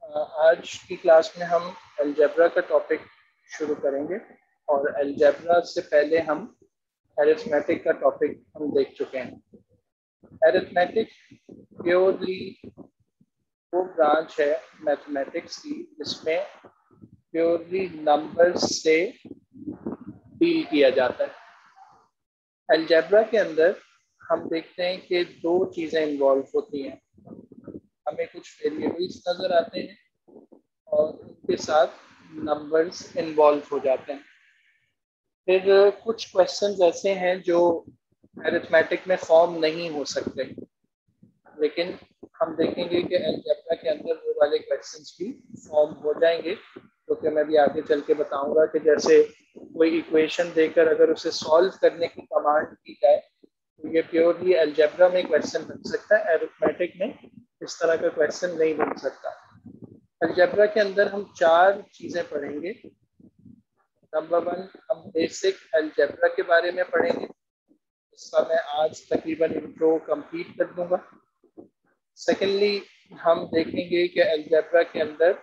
आज की क्लास में हम अलजेब्रा का टॉपिक शुरू करेंगे और अलजेब्रा से पहले हम अरिथमेटिक का टॉपिक हम देख चुके हैं। अरिथमेटिक प्योरली वो ब्रांच है मैथमेटिक्स की जिसमें प्योरली नंबर्स से डील किया जाता है। अलजेब्रा के अंदर हम देखते हैं कि दो चीज़ें इन्वॉल्व होती हैं। हमें कुछ वेरिएबल्स नज़र आते हैं और उनके साथ नंबर्स इन्वॉल्व हो जाते हैं। फिर कुछ क्वेश्चंस ऐसे हैं जो अरिथमेटिक में फॉर्म नहीं हो सकते, लेकिन हम देखेंगे कि अलजेब्रा के अंदर वो वाले क्वेश्चंस भी फॉर्म हो जाएंगे, क्योंकि मैं भी आगे चल के बताऊंगा कि जैसे कोई इक्वेशन देकर अगर उसे सॉल्व करने की कमांड दी जाए तो ये प्योरली अलजेब्रा में क्वेश्चन बन सकता है, अरिथमेटिक में इस तरह का क्वेश्चन नहीं बन सकता। अलजेब्रा के अंदर हम चार चीज़ें पढ़ेंगे। नंबर 1, हम बेसिक अलजेब्रा के बारे में पढ़ेंगे, इसका मैं आज तकरीबन इंट्रो कंप्लीट कर दूंगा। सेकेंडली, हम देखेंगे कि अलजेब्रा के अंदर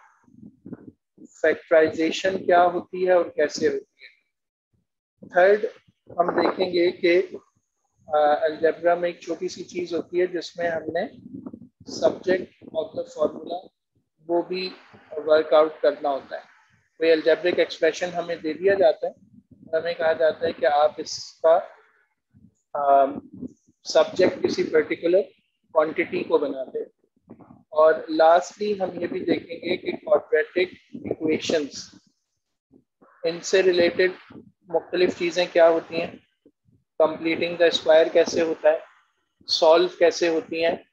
फैक्टराइजेशन क्या होती है और कैसे होती है। थर्ड, हम देखेंगे कि अलजेब्रा में एक छोटी सी चीज़ होती है जिसमें हमने सब्जेक्ट ऑफ द फॉर्मूला वो भी वर्कआउट करना होता है। कोई अलजेब्रिक एक्सप्रेशन हमें दे दिया जाता है, हमें कहा जाता है कि आप इसका सब्जेक्ट किसी पर्टिकुलर क्वांटिटी को बनाते हैं। और लास्टली हम ये भी देखेंगे कि क्वाड्रेटिक इक्वेशंस, इनसे रिलेटेड मुख्तलिफ चीज़ें क्या होती हैं, कंप्लीटिंग द स्क्वायर कैसे होता है, सॉल्व कैसे होती हैं,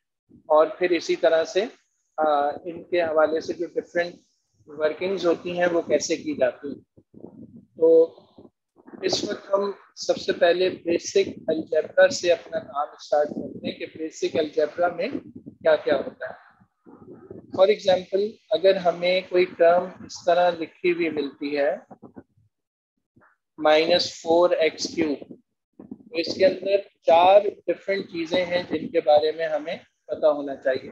और फिर इसी तरह से इनके हवाले से जो डिफरेंट वर्किंग्स होती हैं वो कैसे की जाती हैं। तो इस वक्त हम सबसे पहले बेसिक अलजेब्रा से अपना काम स्टार्ट करते हैं कि बेसिक अलजेब्रा में क्या क्या होता है। फॉर एग्जांपल, अगर हमें कोई टर्म इस तरह लिखी हुई मिलती है -4x3, तो इसके अंदर चार डिफरेंट चीज़ें हैं जिनके बारे में हमें पता होना चाहिए।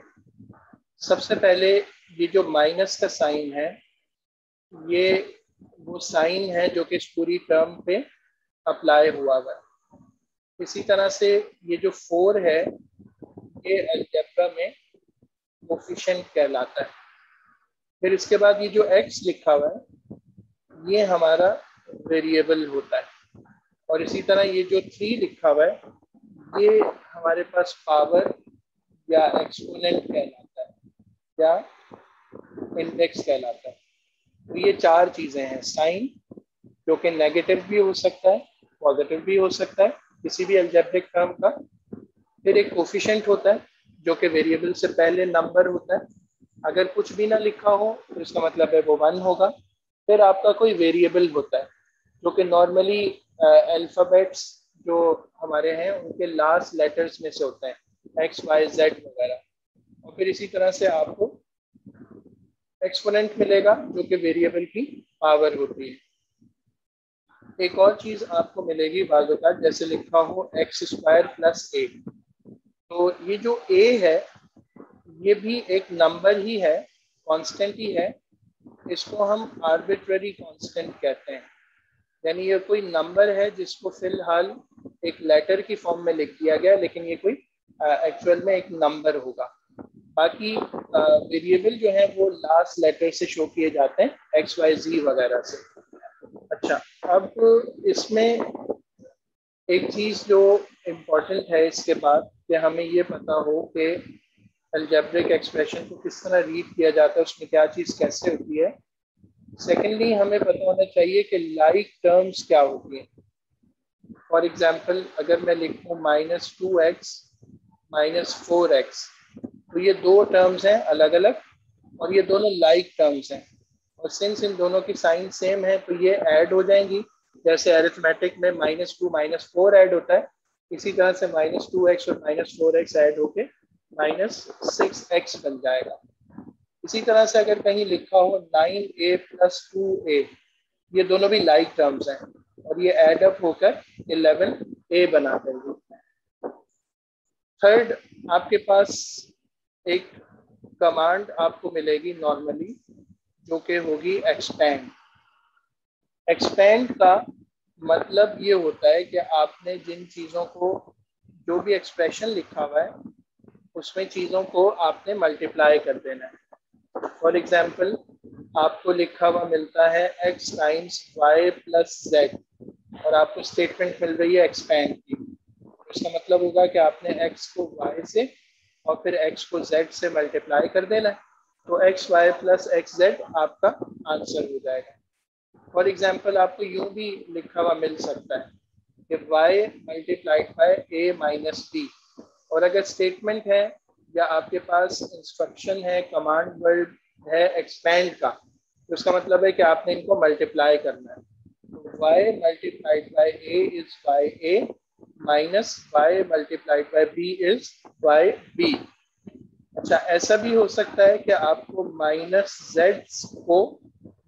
सबसे पहले ये जो माइनस का साइन है, ये वो साइन है जो कि इस पूरी टर्म पे अप्लाई हुआ है। इसी तरह से ये जो 4 है ये अलजेब्रा में कोफिशिएंट कहलाता है। फिर इसके बाद ये जो x लिखा हुआ है ये हमारा वेरिएबल होता है। और इसी तरह ये जो 3 लिखा हुआ है ये हमारे पास पावर या एक्सपोनेंट कहलाता है या इंडेक्स कहलाता है। तो ये चार चीज़ें हैं, साइन जो कि नेगेटिव भी हो सकता है, पॉजिटिव भी हो सकता है किसी भी अलजेब्रिक टर्म का। फिर एक कोफिशिएंट होता है जो कि वेरिएबल से पहले नंबर होता है, अगर कुछ भी ना लिखा हो तो इसका मतलब है वो 1 होगा। फिर आपका कोई वेरिएबल होता है जो कि नॉर्मली अल्फ़ाबेट्स जो हमारे हैं उनके लास्ट लेटर्स में से होते हैं, XYZ वगैरह। और फिर इसी तरह से आपको एक्सपोनेंट मिलेगा जो कि वेरिएबल की पावर होती है। एक और चीज आपको मिलेगी बाज़ औक़ात, जैसे लिखा हो x² + a, तो ये जो a है ये भी एक नंबर ही है, कांस्टेंट ही है। इसको हम आर्बिट्ररी कांस्टेंट कहते हैं, यानी ये कोई नंबर है जिसको फिलहाल एक लेटर की फॉर्म में लिख दिया गया, लेकिन ये कोई एक्चुअल में एक नंबर होगा। बाकी वेरिएबल जो है वो लास्ट लेटर से शो किए जाते हैं, XYZ वगैरह से। अच्छा, अब इसमें एक चीज़ जो इम्पोर्टेंट है इसके बाद कि हमें ये पता हो कि अलजेब्रिक एक्सप्रेशन को किस तरह रीड किया जाता है, उसमें क्या चीज़ कैसे होती है। सेकेंडली, हमें पता होना चाहिए कि लाइक टर्म्स क्या होती हैं। फॉर एग्जांपल, अगर मैं लिखूँ -2x -4x, तो ये दो टर्म्स हैं अलग अलग और ये दोनों लाइक टर्म्स हैं, और सिंस इन दोनों की साइन सेम है तो ये ऐड हो जाएंगी। जैसे अरिथमेटिक में -2 -4 ऐड होता है, इसी तरह से -2x और -4x ऐड होके -6x बन जाएगा। इसी तरह से अगर कहीं लिखा हो 9a + 2a, ये दोनों भी लाइक टर्म्स हैं और ये ऐड अप होकर 11a बना देंगे। थर्ड, आपके पास एक कमांड आपको मिलेगी नॉर्मली जो कि होगी एक्सपैंड। एक्सपैंड का मतलब ये होता है कि आपने जिन चीज़ों को, जो भी एक्सप्रेशन लिखा हुआ है उसमें चीज़ों को आपने मल्टीप्लाई कर देना है। फॉर एग्जाम्पल आपको लिखा हुआ मिलता है x times y plus z और आपको स्टेटमेंट मिल रही है एक्सपैंड की। इसका मतलब होगा कि आपने x को y से और फिर x को z से मल्टीप्लाई कर देना है, तो x y plus x Z आपका आंसर हो जाएगा। फॉर एग्जाम्पल आपको यूं भी लिखा हुआ मिल सकता है कि y multiplied by a minus b, और अगर स्टेटमेंट है या आपके पास इंस्ट्रक्शन है, कमांड वर्ड है एक्सपैंड का, तो उसका मतलब है कि आपने इनको मल्टीप्लाई करना है। तो y multiplied by a is ya minus y multiplied by b is yb। अच्छा, ऐसा भी हो सकता है कि आपको माइनस z को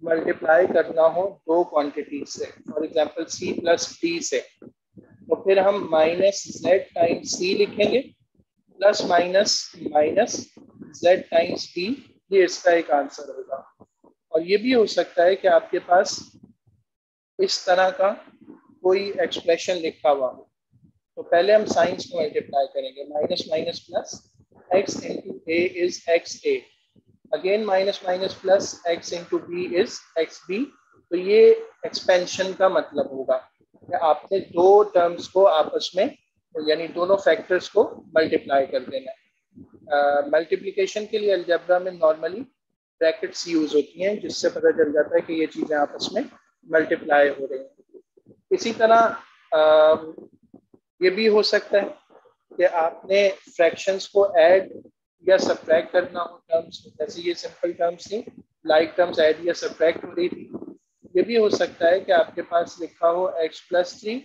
मल्टीप्लाई करना हो दो क्वांटिटी से, for example c plus d से, तो फिर हम माइनस z टाइम्स c लिखेंगे plus minus minus z times d, ये इसका एक आंसर होगा। और ये भी हो सकता है कि आपके पास इस तरह का कोई एक्सप्रेशन लिखा हुआ हो, तो पहले हम साइंस को मल्टीप्लाई करेंगे, minus minus plus x into A is X A, again minus minus plus x into B is X B. तो ये एक्सपेंशन का मतलब होगा कि आपने दो टर्म्स को आपस में, यानी दोनों फैक्टर्स को मल्टीप्लाई कर देना है। मल्टीप्लिकेशन के लिए अलजेब्रा में नॉर्मली ब्रैकेट्स यूज होती हैं, जिससे पता चल जाता है कि ये चीज़ें आपस में मल्टीप्लाई हो रही हैं। इसी तरह ये भी हो सकता है कि आपने फ्रैक्शंस को ऐड या सब्ट्रैक्ट करना हो टर्म्स, जैसे ये सिंपल टर्म्स थी, लाइक टर्म्स ऐड या सब्ट्रैक्ट हो रही थी। ये भी हो सकता है कि आपके पास लिखा हो x प्लस 3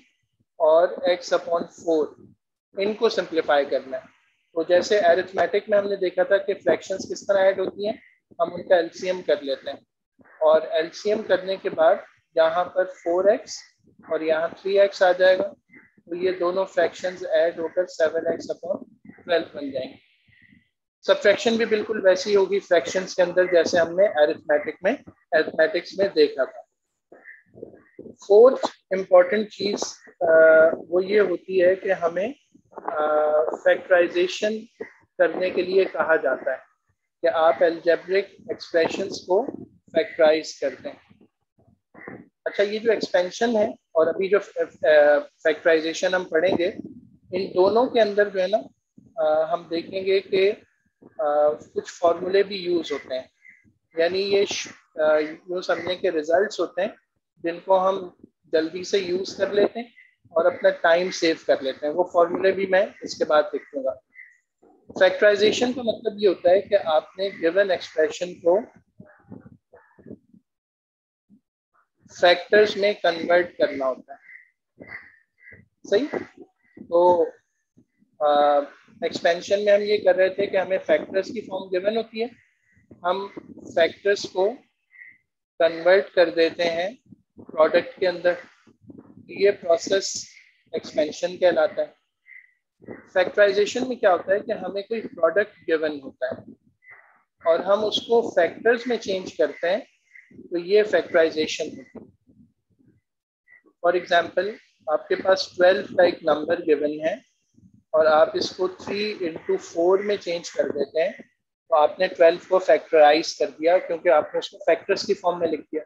और x अपॉन 4, इनको सिंप्लीफाई करना है। तो जैसे एरिथमेटिक में हमने देखा था कि फ्रैक्शंस किस तरह ऐड होती हैं, हम उनका एलसीएम कर लेते हैं, और एलसीएम करने के बाद यहाँ पर 4x और यहाँ 3x आ जाएगा, तो ये दोनों फ्रैक्शंस ऐड होकर 7x अपॉन 12 बन जाएंगे। सब्ट्रैक्शन भी बिल्कुल वैसी होगी फ्रैक्शंस के अंदर जैसे हमने अरिथमेटिक्स में देखा था। फोर्थ इम्पॉर्टेंट चीज वो ये होती है कि हमें फैक्टराइजेशन करने के लिए कहा जाता है कि आप अलजेब्रिक एक्सप्रेशंस को फैक्टराइज करते हैं। अच्छा, ये जो एक्सपेंशन है और अभी जो फैक्टराइजेशन हम पढ़ेंगे, इन दोनों के अंदर जो है ना हम देखेंगे कि कुछ फॉर्मूले भी यूज होते हैं, यानी ये यूँ समझें कि रिजल्ट्स होते हैं जिनको हम जल्दी से यूज कर लेते हैं और अपना टाइम सेव कर लेते हैं। वो फॉर्मूले भी मैं इसके बाद लिखूंगा। फैक्टराइजेशन का मतलब ये होता है कि आपने गिवन एक्सप्रेशन को फैक्टर्स में कन्वर्ट करना होता है, सही। तो एक्सपेंशन में हम ये कर रहे थे कि हमें फैक्टर्स की फॉर्म गिवन होती है, हम फैक्टर्स को कन्वर्ट कर देते हैं प्रोडक्ट के अंदर, ये प्रोसेस एक्सपेंशन कहलाता है। फैक्टराइजेशन में क्या होता है कि हमें कोई प्रोडक्ट गिवन होता है और हम उसको फैक्टर्स में चेंज करते हैं, तो ये फैक्टराइजेशन होती है। फॉर एग्जाम्पल आपके पास 12 का एक नंबर गिवन है और आप इसको 3 इंटू 4 में चेंज कर देते हैं, तो आपने 12 को फैक्टराइज कर दिया क्योंकि आपने उसको फैक्टर्स की फॉर्म में लिख दिया।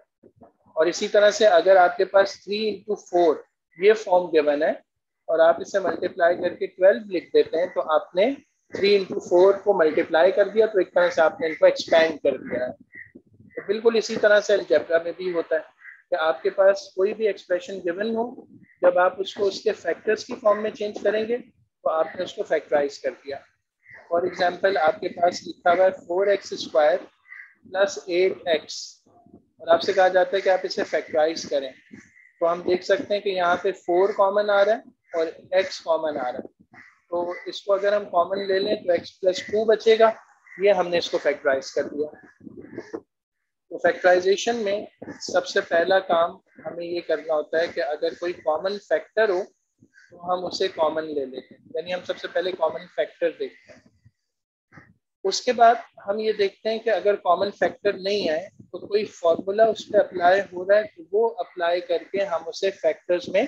और इसी तरह से अगर आपके पास 3 इंटू 4 ये फॉर्म गिवन है और आप इसे मल्टीप्लाई करके 12 लिख देते हैं, तो आपने 3 इंटू 4 को मल्टीप्लाई कर दिया, तो एक तरह से आपने इनको एक्सपैंड कर दिया है। तो बिल्कुल इसी तरह से अलजेब्रा में भी होता है कि आपके पास कोई भी एक्सप्रेशन गिवन हो, जब आप उसको उसके फैक्टर्स की फॉर्म में चेंज करेंगे तो आपने उसको फैक्टराइज कर दिया। फॉर एग्जाम्पल आपके पास लिखा हुआ है 4x स्क्वायर प्लस 8x और आपसे कहा जाता है कि आप इसे फैक्टराइज करें, तो हम देख सकते हैं कि यहाँ पे 4 कॉमन आ रहा है और x कॉमन आ रहा है, तो इसको अगर हम कॉमन ले लें तो x प्लस 2 बचेगा, ये हमने इसको फैक्टराइज कर दिया। तो फैक्टराइजेशन में सबसे पहला काम हमें ये करना होता है कि अगर कोई कॉमन फैक्टर हो तो हम उसे कॉमन ले लेते हैं, यानी हम सबसे पहले कॉमन फैक्टर देखते हैं। उसके बाद हम ये देखते हैं कि अगर कॉमन फैक्टर नहीं आए तो कोई फॉर्मूला उस पर अप्लाई हो रहा है, तो वो अप्लाई करके हम उसे फैक्टर्स में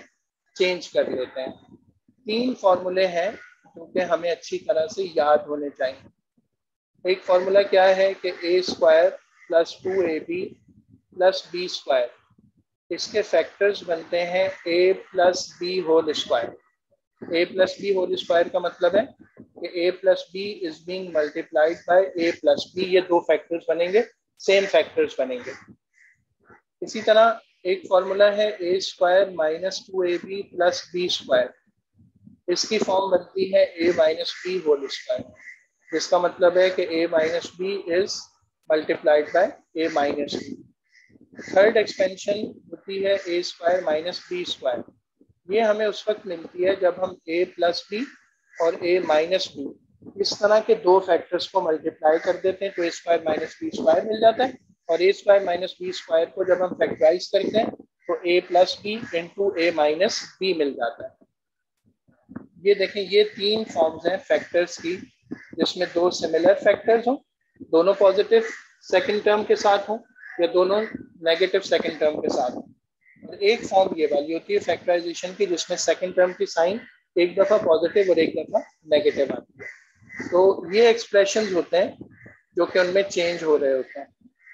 चेंज कर लेते हैं। 3 फॉर्मूले हैं जो कि हमें अच्छी तरह से याद होने चाहिए। एक फॉर्मूला क्या है कि A square plus 2ab plus B square, इसके फैक्टर्स बनते हैं a plus B whole square. a plus B whole square का मतलब है कि a plus B is being multiplied by a plus B, ये 2 फैक्टर्स बनेंगे, सेम फैक्टर्स बनेंगे। इसी तरह एक फॉर्मूला है a square minus 2ab plus B square, इसकी फॉर्म बनती है a minus B whole square, जिसका मतलब है कि a minus B is multiplied by a minus B. Third expansion होती है A square minus B square, ये हमें उस वक्त मिलती है जब हम a प्लस बी और a माइनस बी इस तरह के 2 फैक्टर्स को मल्टीप्लाई कर देते हैं तो a square minus B square मिल जाता है। और a square minus B square को जब हम फैक्टराइज करते हैं तो a plus B into a minus B मिल जाता है। ये देखें, ये 3 फॉर्म्स हैं फैक्टर्स की, जिसमें 2 सिमिलर फैक्टर्स हों, दोनों पॉजिटिव सेकंड टर्म के साथ हों या दोनों नेगेटिव सेकंड टर्म के साथ। और एक फॉर्म ये वाली होती है फैक्टराइजेशन की, जिसमें सेकंड टर्म की साइन एक दफा पॉजिटिव और एक दफा नेगेटिव आती है। तो ये एक्सप्रेशंस होते हैं जो कि उनमें चेंज हो रहे होते हैं।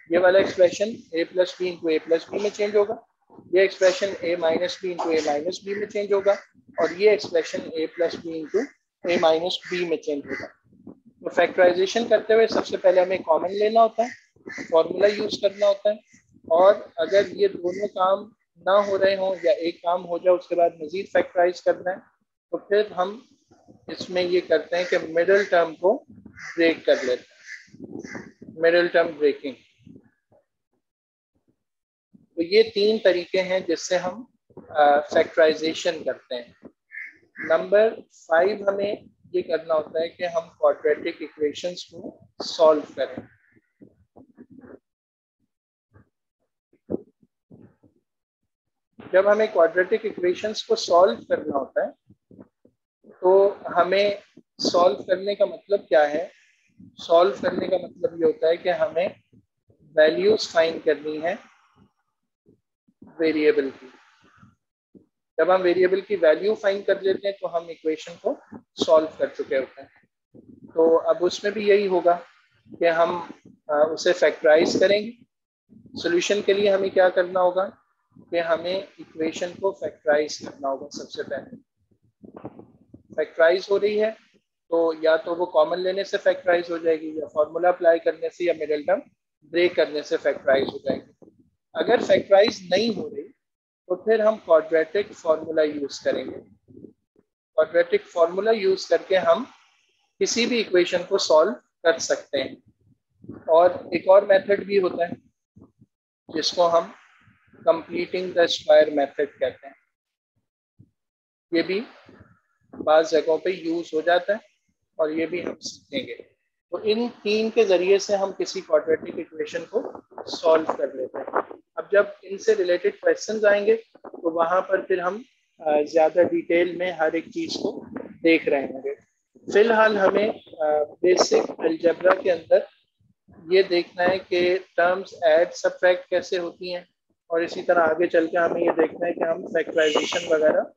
ये वाला expression a plus B into A plus B में चेंज होगा, ये expression a minus B into A minus B में चेंज होगा, और ये expression a plus B into A minus B में चेंज होगा। तो फैक्टराइजेशन करते हुए सबसे पहले हमें कॉमन लेना होता है, फॉर्मूला यूज करना होता है, और अगर ये दोनों काम ना हो रहे हों या एक काम हो जाए उसके बाद मजीद फैक्टराइज करना है, तो फिर हम इसमें ये करते हैं कि मिडिल टर्म को ब्रेक कर लेते हैं, मिडिल टर्म ब्रेकिंग। तो ये 3 तरीके हैं जिससे हम फैक्टराइजेशन करते हैं। नंबर 5 हमें ये करना होता है कि हम क्वाड्रेटिक इक्वेशंस को सॉल्व करें। जब हमें क्वाड्रेटिक इक्वेशंस को सॉल्व करना होता है तो हमें सॉल्व करने का मतलब क्या है? सॉल्व करने का मतलब ये होता है कि हमें वैल्यूज फाइंड करनी है वेरिएबल की। जब हम वेरिएबल की वैल्यू फाइंड कर लेते हैं तो हम इक्वेशन को सॉल्व कर चुके होते हैं। तो अब उसमें भी यही होगा कि हम उसे फैक्टराइज करेंगे। सॉल्यूशन के लिए हमें क्या करना होगा कि हमें इक्वेशन को फैक्टराइज करना होगा। सबसे पहले फैक्टराइज हो रही है तो या तो वो कॉमन लेने से फैक्टराइज हो जाएगी, या फॉर्मूला अप्लाई करने से, या मिडिल टर्म ब्रेक करने से फैक्टराइज हो जाएगी। अगर फैक्टराइज नहीं हो रही तो फिर हम क्वाड्रेटिक फॉर्मूला यूज करेंगे। क्वाड्रेटिक फॉर्मूला यूज करके हम किसी भी इक्वेशन को सॉल्व कर सकते हैं। और एक और मेथड भी होता है जिसको हम कंप्लीटिंग द स्क्वायर मेथड कहते हैं। ये भी बाज़ जगहों पे यूज हो जाता है और ये भी हम सीखेंगे। तो इन 3 के जरिए से हम किसी क्वाड्रेटिक इक्वेशन को सॉल्व कर लेते हैं। अब जब इनसे रिलेटेड क्वेश्चंस आएंगे तो वहां पर फिर हम ज़्यादा डिटेल में हर एक चीज़ को देख रहे होंगे। फिलहाल हमें बेसिक अलजेब्रा के अंदर ये देखना है कि टर्म्स ऐड सबट्रैक्ट कैसे होती हैं, और इसी तरह आगे चल के हमें ये देखना है कि हम फैक्टराइजेशन वगैरह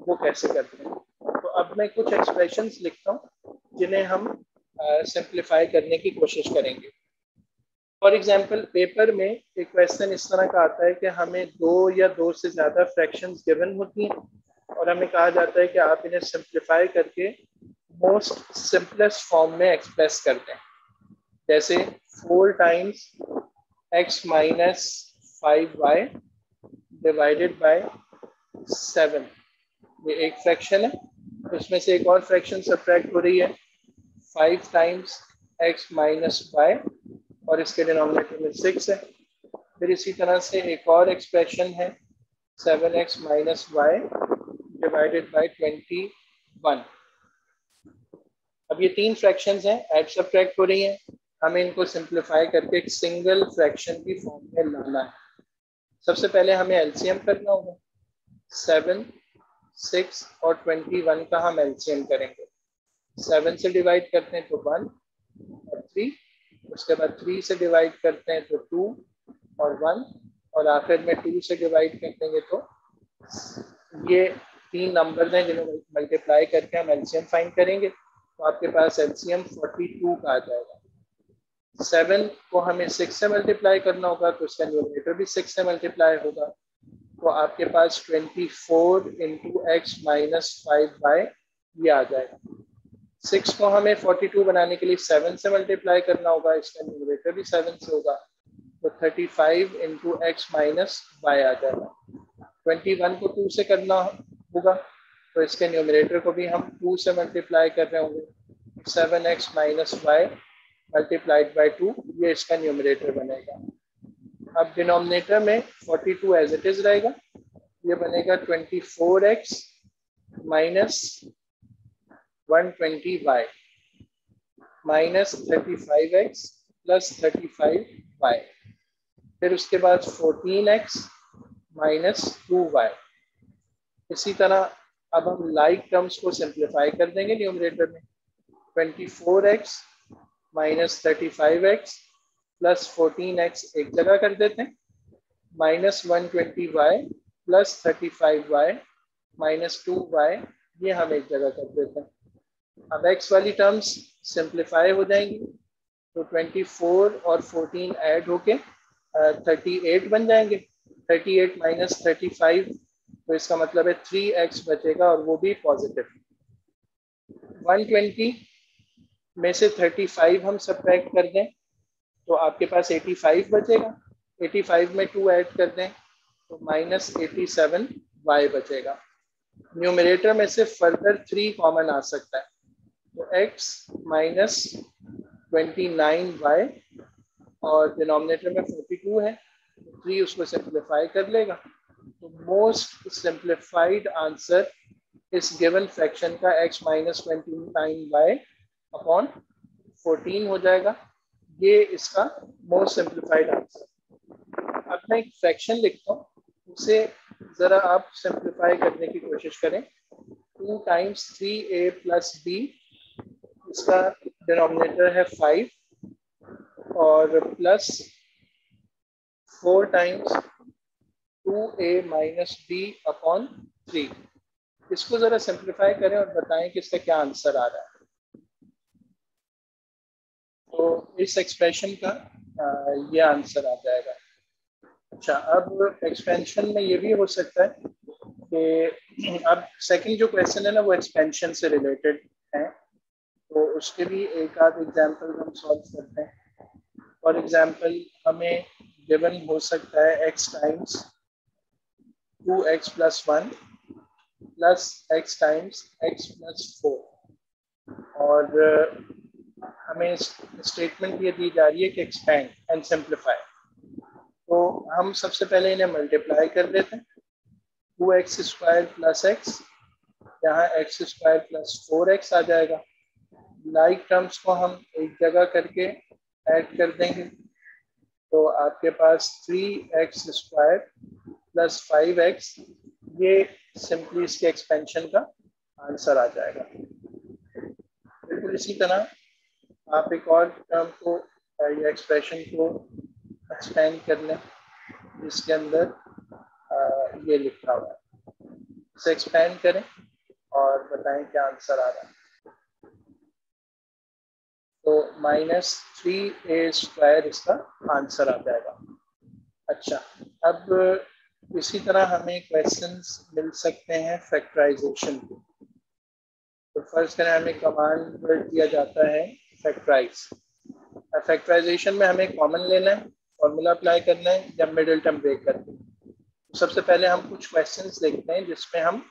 वो कैसे करते हैं। तो अब मैं कुछ एक्सप्रेशंस लिखता हूँ जिन्हें हम सिंप्लीफाई करने की कोशिश करेंगे। फॉर एग्जांपल पेपर में एक क्वेश्चन इस तरह का आता है कि हमें 2 या 2 से ज़्यादा फ्रैक्शंस गिवन होती हैं और हमें कहा जाता है कि आप इन्हें सिंप्लीफाई करके मोस्ट सिंपलेस्ट फॉर्म में एक्सप्रेस करते हैं। जैसे 4 times x minus 5y divided by 7, ये एक फ्रैक्शन है। उसमें से एक और फ्रैक्शन सब्ट्रैक्ट हो रही है 5 टाइम्स x माइनस y, और इसके डिनोमिनेटर में 6 है। फिर इसी तरह से एक और एक्सप्रेशन है 7x minus y divided by 21। अब ये 3 फ्रैक्शंस हैं, ऐड सब्ट्रैक्ट हो रही हैं। हमें इनको सिंप्लीफाई करके एक सिंगल फ्रैक्शन की फॉर्म में लाना है। सबसे पहले हमें एलसीएम करना होगा। 7, 6 और 21 का हम एलसीएम करेंगे। 7 से डिवाइड करते हैं तो 1, और 3, उसके बाद 3 से डिवाइड करते हैं तो 2 और 1, और आखिर में 2 से डिवाइड कर देंगे तो ये 3 नंबर हैं जिन्हें मल्टीप्लाई करके हम एलसीएम फाइंड करेंगे। तो आपके पास एलसीएम 42 का आ जाएगा। 7 को हमें 6 से मल्टीप्लाई करना होगा तो उसका न्यूमरेटर भी 6 से मल्टीप्लाई होगा। तो आपके पास 24 इंटू एक्स माइनस 5y ये आ जाएगा। 6 को हमें 42 बनाने के लिए 7 से मल्टीप्लाई करना होगा, इसका न्यूमरेटर भी 7 से होगा। तो 35 इंटू एक्स माइनस वाई आ जाएगा। 21 को 2 से करना होगा तो इसके न्यूमरेटर को भी हम 2 से मल्टीप्लाई कर रहे होंगे। 7x minus Y multiplied by 2 ये इसका न्यूमरेटर बनेगा। अब डिनोमिनेटर में 42 एज इट इज रहेगा, ये बनेगा 24x minus 120y minus 35x plus 35y, फिर उसके बाद 14x माइनस 2y। इसी तरह अब हम लाइक टर्म्स को सिंप्लीफाई कर देंगे न्यूमरेटर में। 24x minus 35x plus 14x एक जगह कर देते हैं, minus 120y plus 35y minus 2y ये हम एक जगह कर देते हैं। अब x वाली टर्म्स सिंप्लीफाई हो जाएंगी तो 24 और 14 ऐड होके 38 बन जाएंगे। 38 माइनस 35 तो इसका मतलब है 3x बचेगा और वो भी पॉजिटिव। 120 में से 35 हम सब्ट्रैक्ट कर दें तो आपके पास 85 बचेगा। 85 में 2 ऐड कर दें तो माइनस 87y बचेगा। न्यूमरेटर में से फर्दर 3 कॉमन आ सकता है तो x माइनस 29y और डिनोमिनेटर में 42 है तो 3 उसको सिंप्लीफाई कर लेगा। तो मोस्ट सिंप्लीफाइड आंसर इस गिवन फ्रैक्शन का x माइनस 29y अपॉन 14 हो जाएगा। ये इसका मोस्ट सिंप्लीफाइड आंसर। अब मैं एक फ्रैक्शन लिखता हूँ, उसे ज़रा आप सिंप्लीफाई करने की कोशिश करें। 2 टाइम्स 3a प्लस b, इसका डिनोमिनेटर है 5 और plus 4 times 2a minus b upon 3। इसको ज़रा सिंप्लीफाई करें और बताएं कि इसका क्या आंसर आ रहा है। तो इस एक्सप्रेशन का ये आंसर आ जाएगा। अच्छा, अब एक्सपेंशन में ये भी हो सकता है कि अब सेकंड जो क्वेश्चन है ना वो एक्सपेंशन से रिलेटेड है, तो उसके भी एक आध एग्जांपल हम सॉल्व करते हैं। फॉर एग्जांपल हमें गिवन हो सकता है x times 2x plus 1 plus x times x plus 4 और हमें स्टेटमेंट ये दी जा रही है कि एक्सपेंड एंड सिंप्लीफाई। तो हम सबसे पहले इन्हें मल्टीप्लाई कर देते हैं। 2x स्क्वायर प्लस x, यहाँ x स्क्वायर प्लस 4x आ जाएगा। लाइक टर्म्स को हम एक जगह करके ऐड कर देंगे तो आपके पास 3x स्क्वायर प्लस 5x ये सिंपली इसके एक्सपेंशन का आंसर आ जाएगा। बिल्कुल इसी तरह आप एक और टर्म को या एक्सप्रेशन को एक्सपेंड कर लें जिसके अंदर ये लिखा हुआ है, इसे एक्सपेंड करें और बताएं क्या आंसर आ रहा है। तो माइनस 3a स्क्वायर इसका आंसर आ जाएगा। अच्छा, अब इसी तरह हमें क्वेश्चंस मिल सकते हैं फैक्टराइजेशन के। तो फर्स्ट करें हमें कमांड दिया जाता है फैक्टराइज। फैक्टराइजेशन में हमें कॉमन लेना है, फॉर्मूला अप्लाई करना है या मिडिल टर्म ब्रेक करना है। तो सबसे पहले हम कुछ क्वेश्चंस देखते हैं जिसमें हम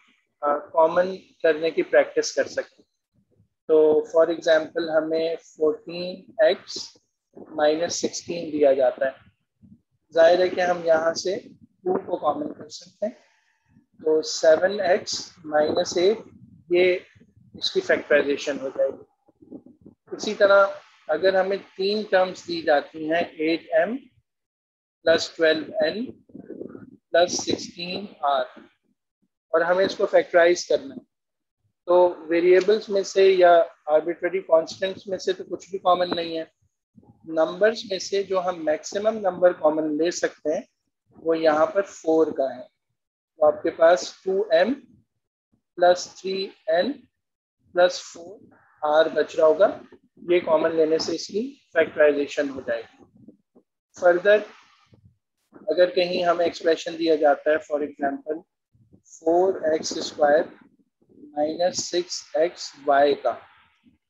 कॉमन करने की प्रैक्टिस कर सकते हैं। तो फॉर एग्जांपल हमें 14x माइनस 16 दिया जाता है। जाहिर है कि हम यहाँ से 2 को कॉमन कर सकते हैं। तो 7x माइनस 8 ये इसकी फैक्टराइजेशन हो जाएगी। इसी तरह अगर हमें 3 टर्म्स दी जाती हैं 8m plus 12n plus 16r और हमें इसको फैक्टराइज करना है, तो वेरिएबल्स में से या आर्बिट्ररी कांस्टेंट्स में से तो कुछ भी कॉमन नहीं है, नंबर्स में से जो हम मैक्सिमम नंबर कॉमन ले सकते हैं वो यहाँ पर 4 का है। तो आपके पास 2m plus 3n plus 4r बच रहा होगा। ये कॉमन लेने से इसकी फैक्टराइजेशन हो जाएगी। फर्दर अगर कहीं हमें एक्सप्रेशन दिया जाता है, for example 4x² minus 6xy का,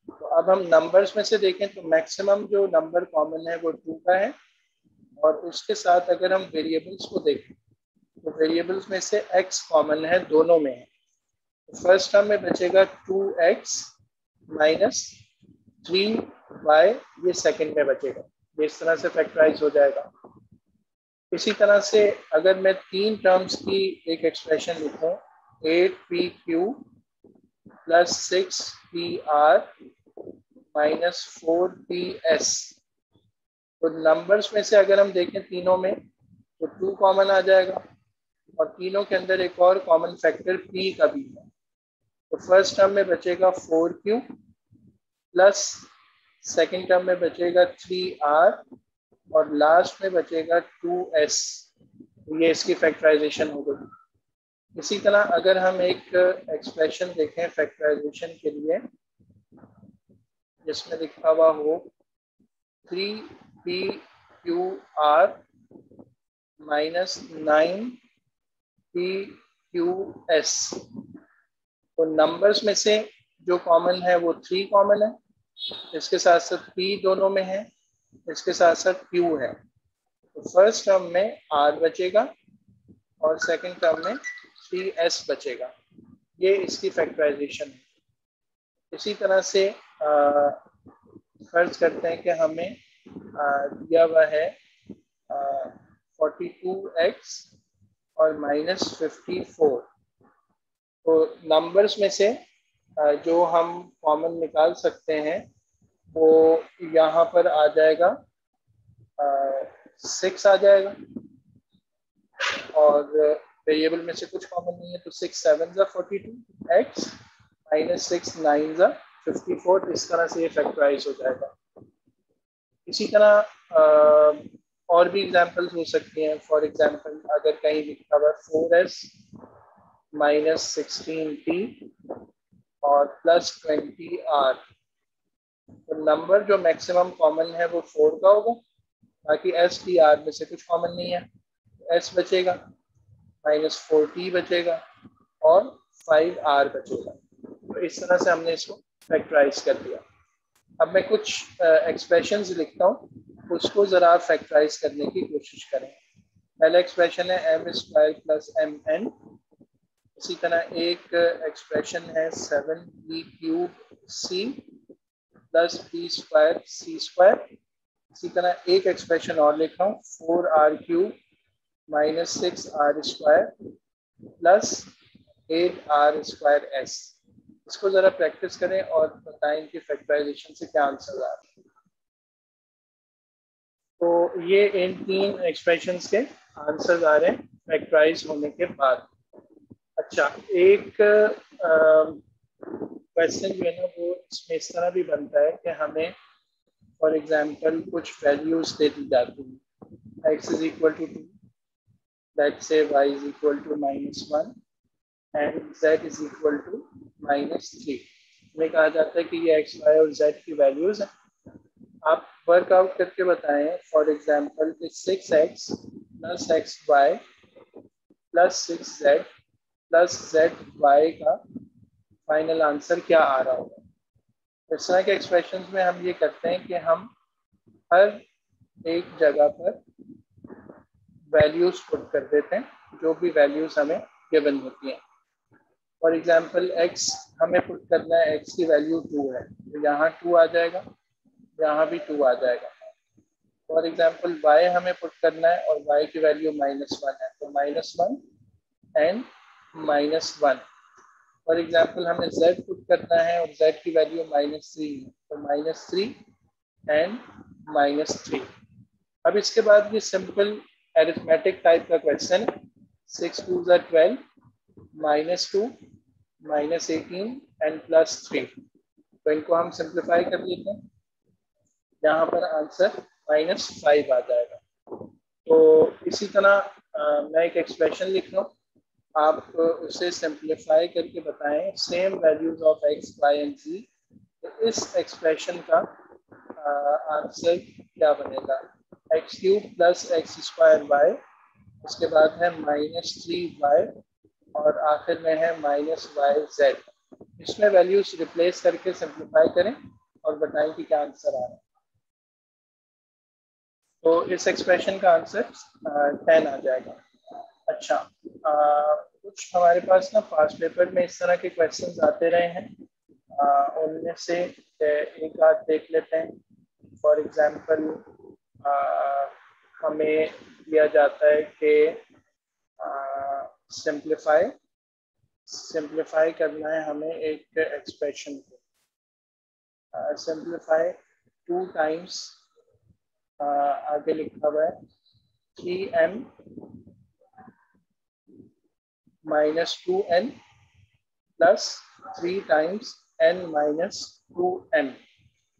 तो अब हम नंबर्स में से देखें तो मैक्सिमम जो नंबर कॉमन है वो 2 का है, और उसके साथ अगर हम वेरिएबल्स को देखें तो वेरिएबल्स में से x कॉमन है, दोनों में है। तो फर्स्ट टर्म में बचेगा 2x माइनस 3y, ये सेकंड में बचेगा। इस तरह से फैक्टराइज हो जाएगा। इसी तरह से अगर मैं 3 टर्म्स की एक एक्सप्रेशन लिखूं, 8pq plus 6pr minus 4ps, तो नंबर्स में से अगर हम देखें तीनों में तो 2 कॉमन आ जाएगा, और तीनों के अंदर एक और कॉमन फैक्टर p का भी है। तो फर्स्ट टर्म में बचेगा 4q प्लस सेकेंड टर्म में बचेगा 3r और लास्ट में बचेगा 2s। ये इसकी फैक्टराइजेशन हो गई। इसी तरह अगर हम एक एक्सप्रेशन देखें फैक्टराइजेशन के लिए, जिसमें लिखा हुआ हो 3pqr माइनस 9pqs, तो नंबर्स में से जो कॉमन है वो 3 कॉमन है, इसके साथ साथ p दोनों में है, इसके साथ साथ q है। तो फर्स्ट टर्म में r बचेगा और सेकंड टर्म में 3s बचेगा। ये इसकी फैक्टराइजेशन है। इसी तरह से फर्ज करते हैं कि हमें दिया हुआ है 42x और माइनस 54। तो नंबर्स में से जो हम कॉमन निकाल सकते हैं वो यहाँ पर आ जाएगा 6 आ जाएगा, और वेरिएबल में से कुछ कॉमन नहीं है, तो 6 7 42x माइनस 6 9 54। इस तरह से ये फैक्टराइज हो जाएगा। इसी तरह और भी एग्जांपल्स हो सकती हैं। फॉर एग्जांपल अगर कहीं लिखा हुआ 4s माइनस 16p और प्लस 20r, तो नंबर जो मैक्सिमम कॉमन है वो 4 का होगा, बाकी s t r में से कुछ कॉमन नहीं है, s बचेगा माइनस 4t बचेगा और 5r बचेगा। तो इस तरह से हमने इसको फैक्टराइज कर दिया। अब मैं कुछ एक्सप्रेशंस लिखता हूँ, उसको ज़रा फैक्टराइज करने की कोशिश करें। पहला एक्सप्रेशन है m² प्लस mn। इसी तरह एक एक्सप्रेशन है 7p³ प्लस p² c²। इसी तरह एक एक्सप्रेशन और लिख रहा हूँ 4r³ minus 6r² plus 8r²s। इसको जरा प्रैक्टिस करें और बताएं कि फैक्टराइजेशन से क्या आंसर आ रहा है। तो ये इन 3 एक्सप्रेशंस के आंसर आ रहे हैं फैक्टराइज होने के बाद। अच्छा, एक क्वेश्चन जो है ना वो इसमें इस तरह भी बनता है कि हमें फॉर एग्जांपल कुछ वैल्यूज दे दी जाती हैं, x is equal to 2, let's say y is equal to -1 and z is equal to -3। हमें कहा जाता है कि ये x, y और z की वैल्यूज हैं। आप वर्कआउट करके बताएं for example 6x plus xy plus 6z plus zy का फाइनल आंसर क्या आ रहा होगा। इस तरह के एक्सप्रेशन में हम ये करते हैं कि हम हर एक जगह पर वैल्यूज पुट कर देते हैं, जो भी वैल्यूज हमें गिवन होती हैं। फॉर एग्जांपल x हमें पुट करना है, x की वैल्यू 2 है, तो यहाँ 2 आ जाएगा, यहाँ भी 2 आ जाएगा। फॉर एग्जांपल y हमें पुट करना है और y की वैल्यू -1 है, तो -1 एंड -1। फॉर एग्जांपल हमें z पुट करना है और z की वैल्यू -3 है, तो -3 एंड -3। अब इसके बाद ये सिंपल अरिथमेटिक टाइप का क्वेश्चन, 6 2 12 -2 -18 एंड +3। तो इनको हम सिंप्लीफाई कर लेते हैं। यहाँ पर आंसर -5 आ जाएगा। तो इसी तरह मैं एक एक्सप्रेशन लिख रहा हूँ, आप उसे सिंप्लीफाई करके बताएं, same values of x, y and z। तो इस एक्सप्रेशन का आंसर क्या बनेगा? x³ + x² y, उसके बाद है -3y और आखिर में है -yz। इसमें वैल्यूज रिप्लेस करके सिंप्लीफाई करें और बताएं कि क्या आंसर आ रहा है। तो इस एक्सप्रेशन का आंसर 10 आ जाएगा। अच्छा, कुछ हमारे पास ना पास्ट पेपर में इस तरह के क्वेश्चंस आते रहे हैं, उनमें से एक आध देख लेते हैं। फॉर एग्जांपल हमें दिया जाता है कि सिंप्लीफाई करना है हमें एक एक्सप्रेशन को। सिंप्लीफाई 2 टाइम्स आगे लिखा हुआ है 3m - 2n + 3 times n - 2m।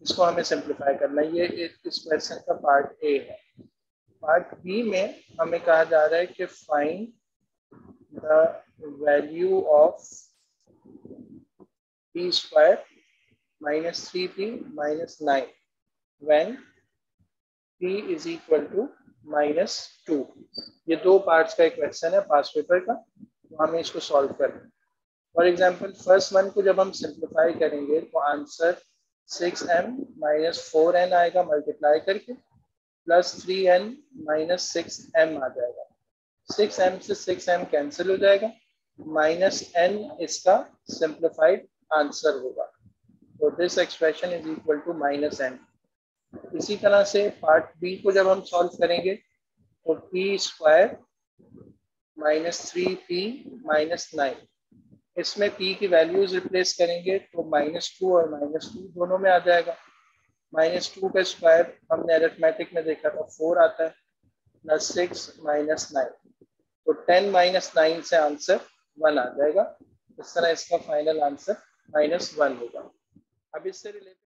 इसको हमें सिंप्लीफाई करना है। ये इस क्वेश्चन का पार्ट ए है। पार्ट बी में हमें कहा जा रहा है कि find the value of p² - 3p - 9 when p = -2। ये 2 पार्ट्स का एक क्वेश्चन है पास्ट पेपर का, तो हमें इसको सॉल्व करना है। फॉर एग्जांपल फर्स्ट वन को जब हम सिंप्लीफाई करेंगे तो आंसर 6m - 4n आएगा मल्टीप्लाई करके, +3n - 6m आ जाएगा। 6m से 6m कैंसिल हो जाएगा, -n इसका सिंप्लीफाइड आंसर होगा। तो this expression is equal to -n। इसी तरह से पार्ट बी को जब हम सॉल्व करेंगे तो p² - 3p - 9, इसमें p की वैल्यूज रिप्लेस करेंगे तो -2 और -2 दोनों में आ जाएगा। -2 का स्क्वायर हमने अरिथमेटिक में देखा था 4 आता है, +6 - 9, तो 10 - 9 से आंसर 1 आ जाएगा। इस तरह इसका फाइनल आंसर -1 होगा। अब इससे रिलेटेड